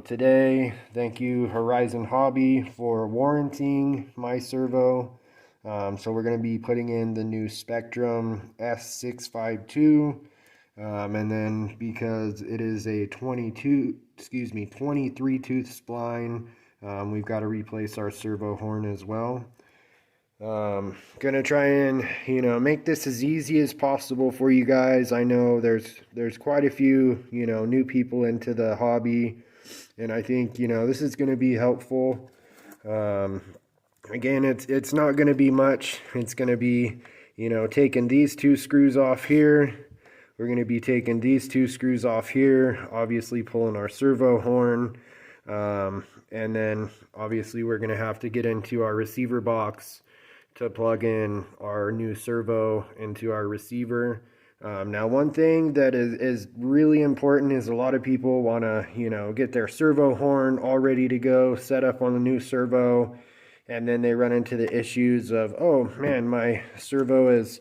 Today, thank you Horizon Hobby for warranting my servo. So we're going to be putting in the new Spectrum S652, and then because it is a 23 tooth spline, we've got to replace our servo horn as well. Gonna try and make this as easy as possible for you guys. I know there's quite a few new people into the hobby, and I think this is going to be helpful. Again, it's not going to be much. It's going to be taking these two screws off here. We're going to be taking these two screws off here, obviously pulling our servo horn, and then obviously we're going to have to get into our receiver box to plug in our new servo into our receiver. Now, one thing that is really important is a lot of people want to, get their servo horn all ready to go, set up on the new servo, and then they run into the issues of, oh man, my servo is,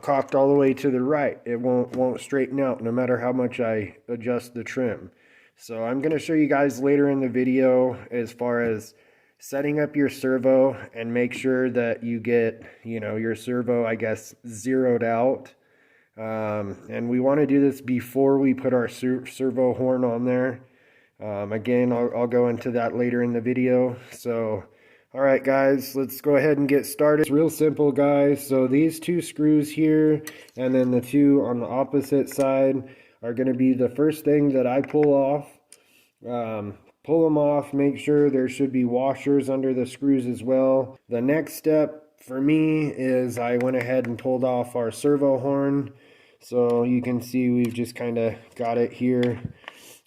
cocked all the way to the right. It won't straighten out no matter how much I adjust the trim. So I'm going to show you guys later in the video as far as setting up your servo and make sure that you get, your servo, I guess, zeroed out. And we want to do this before we put our servo horn on there. Again, I'll go into that later in the video. So, all right, guys, let's go ahead and get started. It's real simple, guys. So these two screws here and then the two on the opposite side are going to be the first thing that I pull off. Pull them off, make sure there should be washers under the screws as well. The next step for me is I went ahead and pulled off our servo horn. So you can see we've just kind of got it here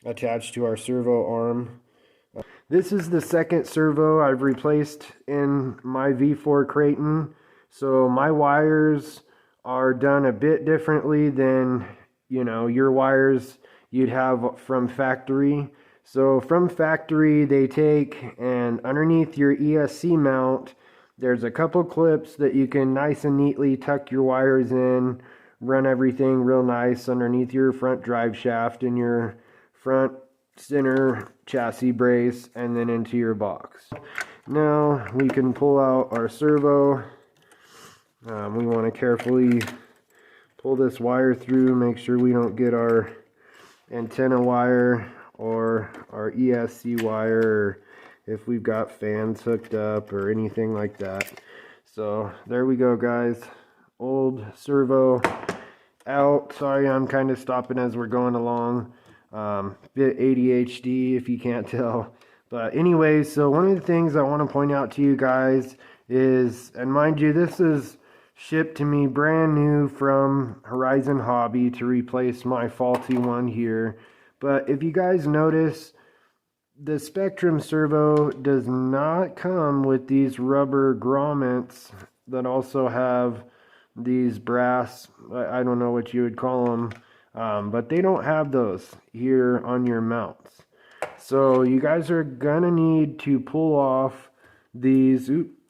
attached to our servo arm. This is the second servo I've replaced in my V4 Kraton. So my wires are done a bit differently than, your wires you'd have from factory. So from factory, they take and underneath your ESC mount, there's a couple clips that you can nice and neatly tuck your wires in, run everything real nice underneath your front drive shaft and your front center chassis brace, and then into your box. Now we can pull out our servo. We want to carefully pull this wire through, make sure we don't get our antenna wire or our ESC wire, or if we've got fans hooked up or anything like that. So there we go, guys. Old servo out. Sorry, I'm kind of stopping as we're going along. Bit ADHD if you can't tell. But anyway, so one of the things I want to point out to you guys is, and mind you, this is shipped to me brand new from Horizon Hobby to replace my faulty one here. But if you guys notice, the Spectrum servo does not come with these rubber grommets that also have these brass, I don't know what you would call them, but they don't have those here on your mounts. So you guys are gonna need to pull off these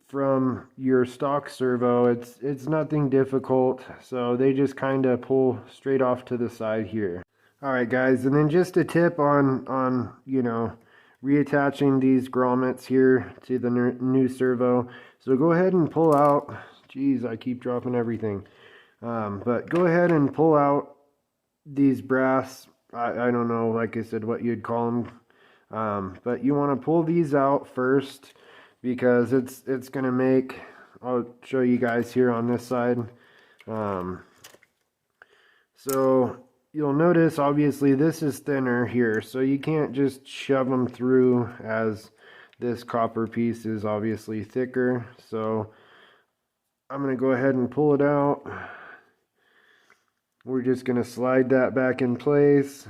from your stock servo. It's nothing difficult, so they just kind of pull straight off to the side here. Alright guys, and then just a tip on reattaching these grommets here to the new servo. So go ahead and pull out, geez, I keep dropping everything. But go ahead and pull out these brass, I don't know, like I said, what you'd call them. But you want to pull these out first because it's going to make, I'll show you guys here on this side. So you'll notice, obviously, this is thinner here, so you can't just shove them through, as this copper piece is obviously thicker. So I'm going to go ahead and pull it out. We're just going to slide that back in place.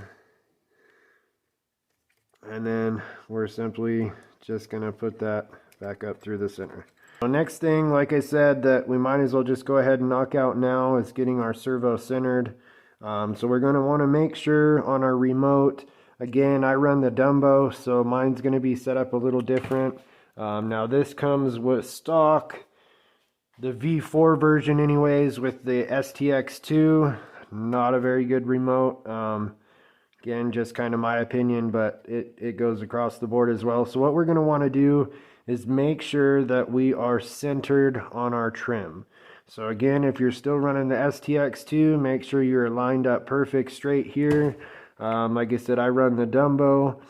And then we're simply just going to put that back up through the center. The next thing, like I said, that we might as well just go ahead and knock out now is getting our servo centered. So we're going to want to make sure on our remote, again, I run the Dumbo, so mine's going to be set up a little different. Now this comes with stock, the V4 version anyways, with the STX2, not a very good remote. Again, just kind of my opinion, but it goes across the board as well. So what we're going to want to do is make sure that we are centered on our trim. So again, if you're still running the STX2, make sure you're lined up perfect straight here. Like I said, I run the Dumbo.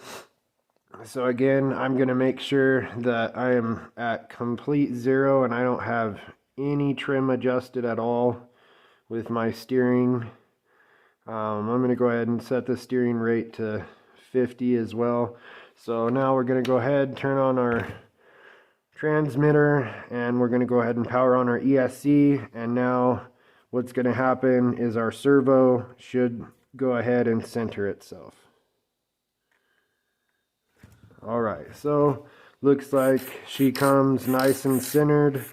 So again, I'm going to make sure that I am at complete zero and I don't have any trim adjusted at all with my steering. I'm going to go ahead and set the steering rate to 50 as well. So now we're going to go ahead, turn on our transmitter, and we're going to go ahead and power on our ESC. And now what's going to happen is our servo should go ahead and center itself. Alright, so looks like she comes nice and centered.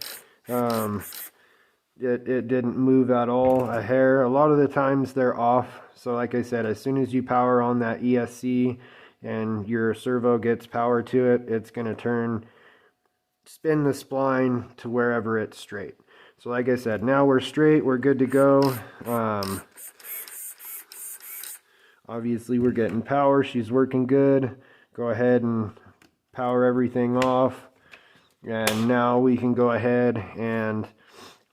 It didn't move at all, a hair. A lot of the times they're off. So like I said, as soon as you power on that ESC and your servo gets power to it, it's going to spin the spline to wherever it's straight. So like I said, now we're straight, we're good to go. Obviously we're getting power, she's working good. Go ahead and power everything off. And now we can go ahead and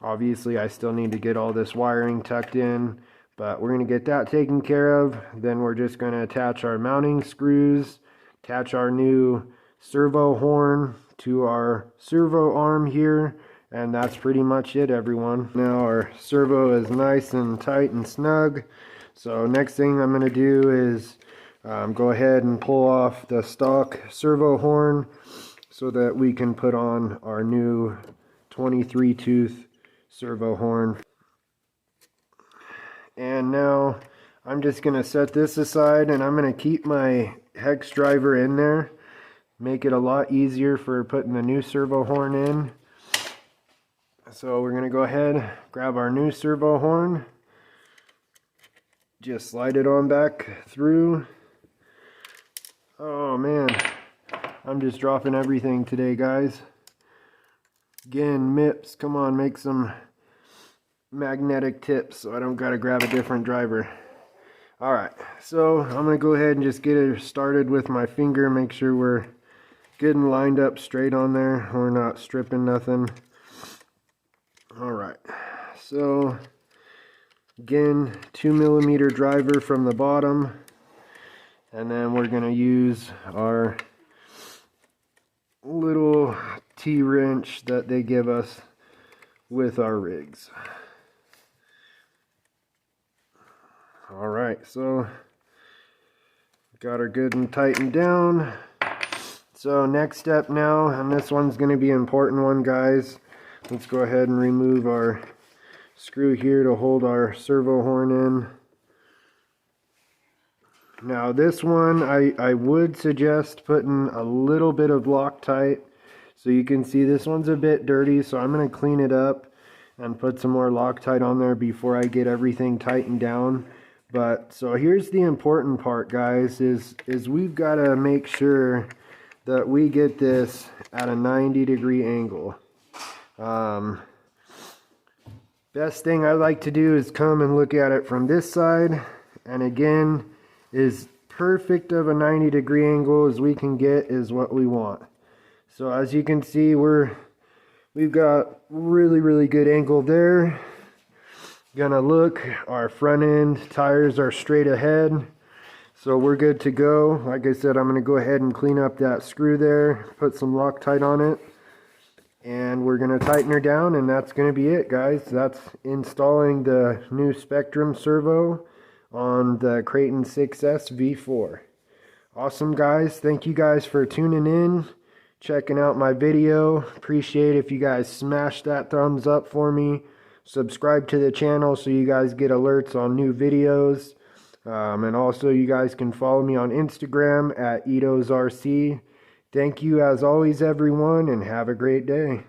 obviously I still need to get all this wiring tucked in, but we're going to get that taken care of. Then we're just going to attach our mounting screws, attach our new servo horn to our servo arm here, and that's pretty much it, everyone. Now our servo is nice and tight and snug. So next thing I'm going to do is go ahead and pull off the stock servo horn so that we can put on our new 23 tooth servo horn. And now I'm just going to set this aside, and I'm going to keep my hex driver in there, make it a lot easier for putting the new servo horn in. So we're going to go ahead, grab our new servo horn, just slide it on back through. Oh man, I'm just dropping everything today, guys. Again, MIPS, come on, make some magnetic tips so I don't gotta grab a different driver. Alright, so I'm gonna go ahead and just get it started with my finger, make sure we're good and lined up straight on there. We're not stripping nothing. Alright, so again, 2mm driver from the bottom, and then we're gonna use our little T-wrench that they give us with our rigs. Alright, so got her good and tightened down. So next step now, and this one's going to be an important one, guys. Let's go ahead and remove our screw here to hold our servo horn in. Now this one, I would suggest putting a little bit of Loctite. So you can see this one's a bit dirty, so I'm going to clean it up and put some more Loctite on there before I get everything tightened down. But so here's the important part, guys, is we've got to make sure that we get this at a 90-degree angle. Best thing I like to do is come and look at it from this side, and again, as perfect of a 90-degree angle as we can get is what we want. So as you can see, we've got really good angle there. Gonna look, our front end tires are straight ahead, so we're good to go. Like I said, I'm gonna go ahead and clean up that screw there, put some Loctite on it, and we're gonna tighten her down, and that's gonna be it, guys. That's installing the new Spectrum servo on the Kraton 6S V4. Awesome, guys. Thank you guys for tuning in, checking out my video. Appreciate if you guys smash that thumbs up for me. Subscribe to the channel so you guys get alerts on new videos. And also you guys can follow me on Instagram at EatosRC. Thank you as always, everyone, and have a great day.